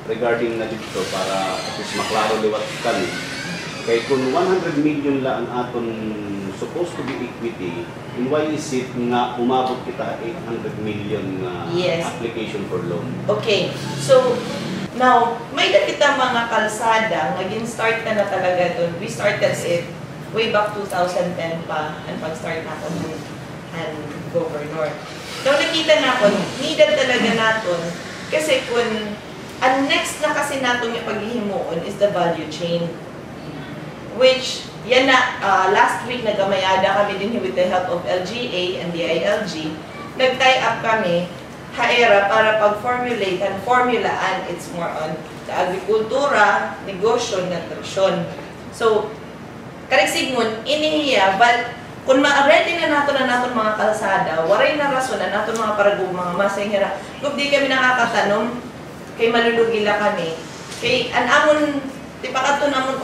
regarding na dito para at least maklaro liwat kami. Kay kung 100 million lang ang aton supposed to be equity, and why is it nga umabot kita 800 million application for loan? Okay, so now, may na kita mga kalsada, naging start na talaga doon. We started it way back 2010 pa, ang pag-start natin ng governor. Now, nakita na needed talaga natin, kasi kung ang next na kasi natin yung paghihimuon is the value chain. Which, yan na, last week nagamayada kami din with the help of LGA and the ILG. Nag-tie up kami, HAERA, para pag-formulate and formulaan, it's more on the agrikultura, negosyo, nutrition. So, karigsigmon, inihiya, but kung ma-ready na nato mga kalsada, waray na rason na nato mga paragong mga masinghira, kung di kami nakakatanom, kay malulugila kami, kay anamon, di pa kato namon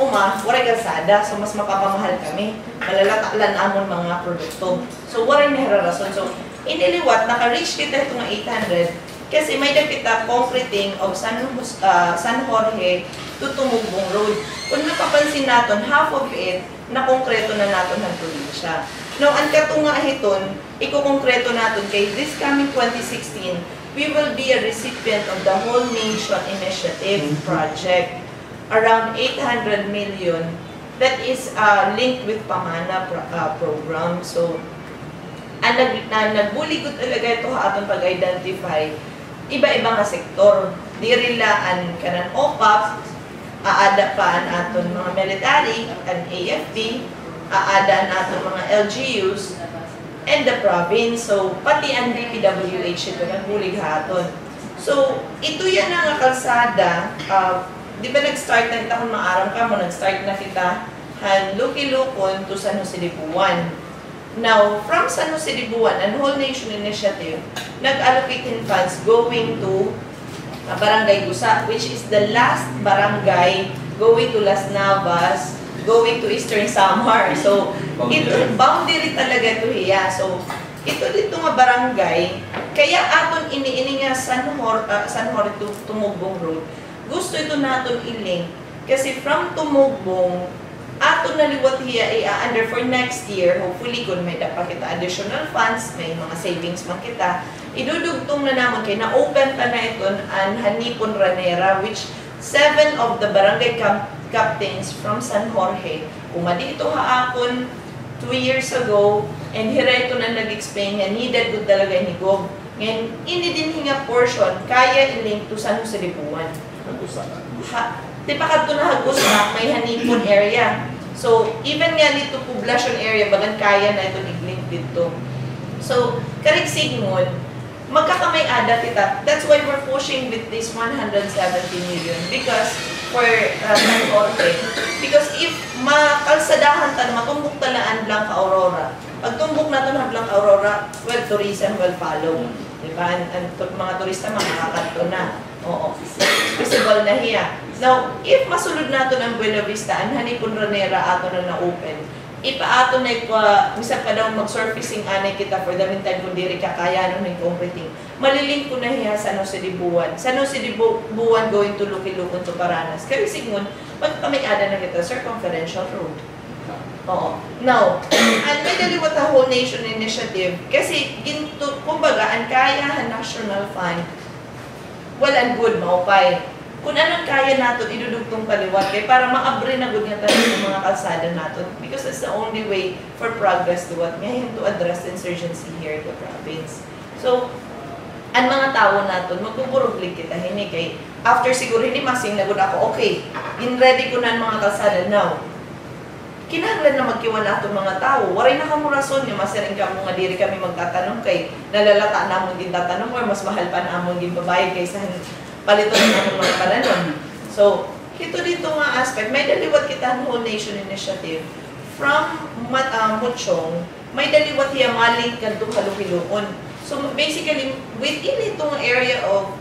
waray kalsada, so mas mapapamahal kami, malalakalan amon mga produkto. So, waray na rason. So, iniliwat, naka-reach kita itong 800 kasi may kita concreting of San Jorge to Tumugbong Road. Kung napapansin natin, half of it, na-konkreto na natin ng probinsya. Now, ang katunga hiton, iko-konkreto natin kay this coming 2016, we will be a recipient of the Whole Nation Initiative project, around 800 million, that is linked with Pamana program. So, ang nagbuligot talaga ito atong pag-identify iba-iba nga sektor. Dirilaan kanan OPAP, aada pa ang aton mga military, ang AFP, aada ang aton mga LGUs, and the province. So, pati ang DPWH ito nagbulig haton. So, ito yan ang kalsada. Di ba nag-start na kita kung maaram ka mo, nag-start na kita Luki-Lukon to San Jose Libuan. Now, from San Jose Libuan and Whole Nation Initiative, nag-allocate funds going to Barangay Gusa, which is the last barangay going to Las Navas, going to Eastern Samar. So, ito, boundary talaga ito hiya. So, ito dito nga barangay, kaya aton ini nga San Jorge to Tumugbong Road, gusto ito natin i-link. Kasi from Tumugbong, aton na liwat hiya under for next year, hopefully kung may dapat kita additional funds, may mga savings man kita, idudugtong na naman kay na-open pa na ito ang Hanipon Ranera, which 7 of the barangay captains from San Jorge, umadi ito haakon 2 years ago, and hireto na nag-explain niya, needed good talaga ni Gob. Ngayon, ini din hinga portion, kaya i-link to San Jose Libuan. Di pa kadto na hagos na may Hanipon area. So, even nga dito population area, bagan kaya na ito i-link dito. So, karigsigmon, magkakamay-ada kita. That's why we're pushing with this 170 million because for San Jorge. Because if makalsadahan ta, matumbok talaan lang ka Aurora. Pag tumbok natin lang Aurora, well, tourism will follow. Diba? Ang mga turista makakakanto na. Oo. Visible na hiya. Now, if masulod natin ang Buena Vista, ang Hanipon Ranera ato na na-open, ipaato na misap ka daw mag-surfacing anay kita for the meantime kung diri ka kaya nung may concreting. Malilink ko na hiya sa San Jose Libuan. San Jose Libuan going to Luki-Lukon to Paranas. Kaya sigmon, magkamay-ada na kita, circumferential road. Oo. Now, ang may daliwat ang Whole Nation Initiative, kasi kumbaga, ang kayahan national fund, well and good, maupay. Kung anong kaya natin, idudugtong paliwat kay para maabre na good nga tayo ng mga kalsada natin. Because it's the only way for progress to what ngayon to address the insurgency here in the province. So, ang mga tao natin, magpuburuglig kita, hindi kay, after siguro hindi masing nagod ako, okay, in-ready ko na ang mga kalsada now. Kinahanglan na magkiwala itong mga tao. Waray na kamo rason yung masiring ka mga diri kami magtatanong kay nalalata namon din tatanong or mas mahal pa namon din babayad kaysa palito namon mga pananon. So, ito dito nga aspect, may daliwat kita ang Whole Nation Initiative. From Muchong, may daliwat hiya maling kanto Luki-Lukon. So, basically, within itong area of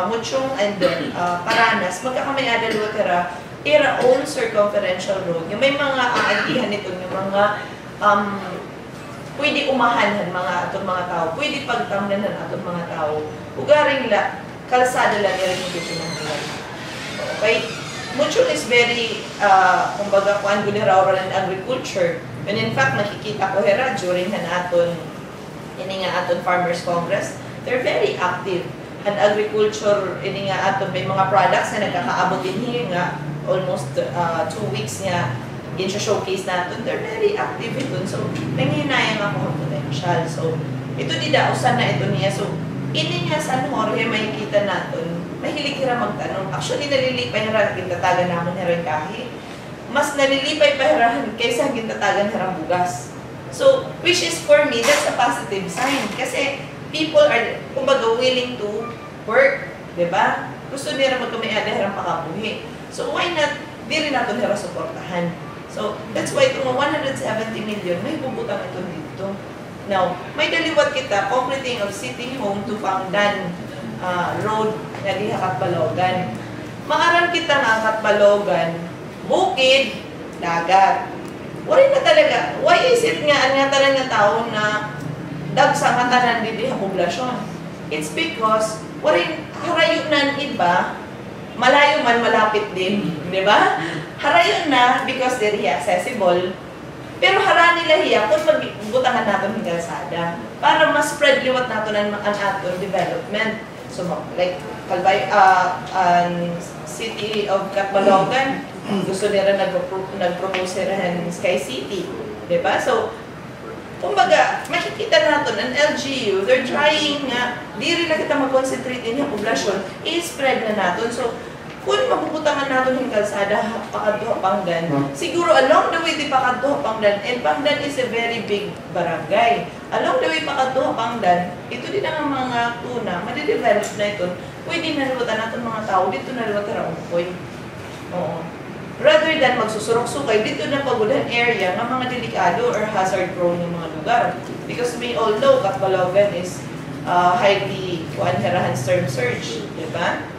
Muchong and Paranas, magkakamay-ada daliwat era own circumferential road. Yung may mga aantihan nito, yung mga pwede umahanhan atong mga tao, pwede pagtamdanan atong mga tao. Ugaring kalsada lang yung dito ng Okay? Mucho is very, kumbaga, kuan rural and agriculture. And in fact, nakikita ko hera during aton Farmers Congress, they're very active. And agriculture, ini nga aton may mga products na nagkakaabot din here nga almost 2 weeks nga in-showcase natin. They're very active ito. So, nangyayang ako ng potential. So, ito usan na ito niya. So, ini nga San Jorge, makikita natin, mahilig hira magtanong. Actually, nalilipay hira, gintatagan naman hira kahi. Mas nalilipay pa hira kaysa gintatagan hira bugas. So, which is for me, that's a positive sign. Kasi, people are, kumbaga, willing to work. Diba? Gusto nila magkamay-ada hirang pakabuhi. So, why not, di rin natin hira suportahan. So, that's why itong 170 million, may bubutang ito dito. Now, may daliwat kita, completing of City Home to Pangdan Road nga diha Katbalogan. Maaram kita nga Katbalogan, bukid, dagat. Wala na talaga. Why is it nga ang tanan nga tao na dagsa nga tanan di diha poblasyon? It's because wala harayunan iba, malayo man malapit din, di ba? Harayon na because they're accessible. Pero hara nila hiya kung magbutangan natin ng kalsada para mas spread liwat natin ang aton development. So, like, City of Katbalogan, gusto nila nag-propose rin Sky City. Diba? So, kumbaga, makikita natin, ang LGU, they're trying nga, di rin na kita mag-concentrate din yung poblasyon, i-spread na natin. So, kung mapuputangan natin yung kalsada Pakadto Pangdan, siguro along the way di Pakadto Pangdan, and Pangdan is a very big barangay. Along the way Pakadto Pangdan, ito din ang mga tuna, madidevelop na ito, pwede na liwatan natin mga tao, dito na liwatan ang ukoy. Oo. Rather than magsusurok-sukay, dito na pagulan area ng mga delikado or hazard prone ng mga lugar. Because we all know Katbalogan is highly kuanherahan storm surge, di ba?